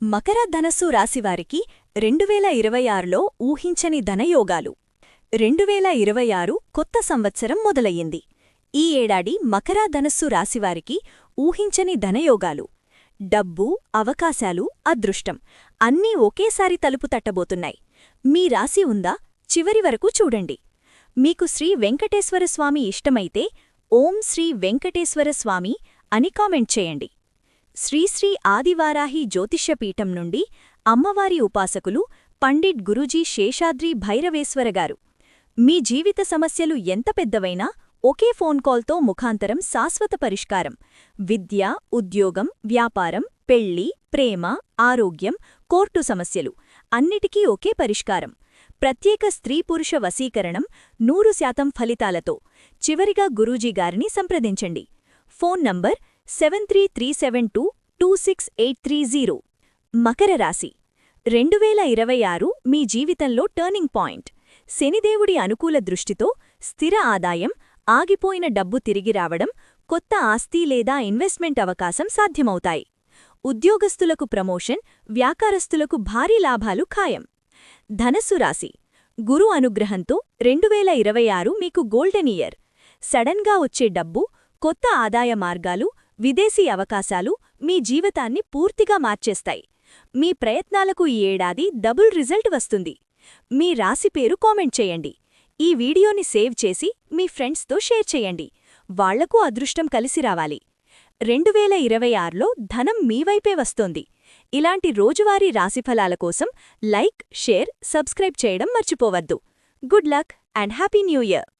మకర ధనస్సు రాశివారికి 2026లో ఊహించని ధనయోగాలు. 2026 కొత్త సంవత్సరం మొదలయ్యింది. ఈ ఏడాది మకర ధనస్సు రాశివారికి ఊహించని ధనయోగాలు. డబ్బు, అవకాశాలు, అదృష్టం అన్నీ ఒకేసారి తలుపు తట్టబోతున్నాయి. మీ రాశి ఉందా? చివరి వరకు చూడండి. మీకు శ్రీ వెంకటేశ్వరస్వామి ఇష్టమైతే ఓం శ్రీ వెంకటేశ్వరస్వామి అని కామెంట్ చేయండి. శ్రీశ్రీ ఆదివారాహి జ్యోతిష్యపీఠం నుండి అమ్మవారి ఉపాసకులు పండిట్ గురూజీ శేషాద్రి భైరవేశ్వరగారు. మీ జీవిత సమస్యలు ఎంత పెద్దవైనా ఒకే ఫోన్ కాల్తో ముఖాంతరం శాశ్వత పరిష్కారం. విద్య, ఉద్యోగం, వ్యాపారం, పెళ్లి, ప్రేమ, ఆరోగ్యం, కోర్టు సమస్యలు అన్నిటికీ ఒకే పరిష్కారం. ప్రత్యేక స్త్రీ-పురుష వశీకరణం 100% ఫలితాలతో. చివరిగా గురూజీగారిని సంప్రదించండి. Phone number 7337226830. మకర రాశి 2026 మీ జీవితంలో టర్నింగ్ పాయింట్. శనిదేవుడి అనుకూల దృష్టితో స్థిర ఆదాయం, ఆగిపోయిన డబ్బు తిరిగి రావడం, కొత్త ఆస్తి లేదా ఇన్వెస్ట్మెంట్ అవకాశం సాధ్యమవుతాయి. ఉద్యోగస్తులకు ప్రమోషన్, వ్యాపారస్తులకు భారీ లాభాలు ఖాయం. ధనస్సు రాశి గురు అనుగ్రహంతో 2026 మీకు గోల్డెన్ ఇయర్. సడన్గా వచ్చే డబ్బు, కొత్త ఆదాయ మార్గాలు, విదేశీ అవకాశాలు మీ జీవితాన్ని పూర్తిగా మార్చేస్తాయి. మీ ప్రయత్నాలకు ఈ ఏడాది డబుల్ రిజల్ట్ వస్తుంది. మీ రాశి పేరు కామెంట్ చేయండి. ఈ వీడియోని సేవ్ చేసి మీ ఫ్రెండ్స్తో షేర్ చేయండి. వాళ్లకు అదృష్టం కలిసి రావాలి. 2026లో ధనం మీవైపే వస్తోంది. ఇలాంటి రోజువారీ రాశిఫలాల కోసం లైక్, షేర్, సబ్స్క్రైబ్ చేయడం మర్చిపోవద్దు. Good luck and happy new year.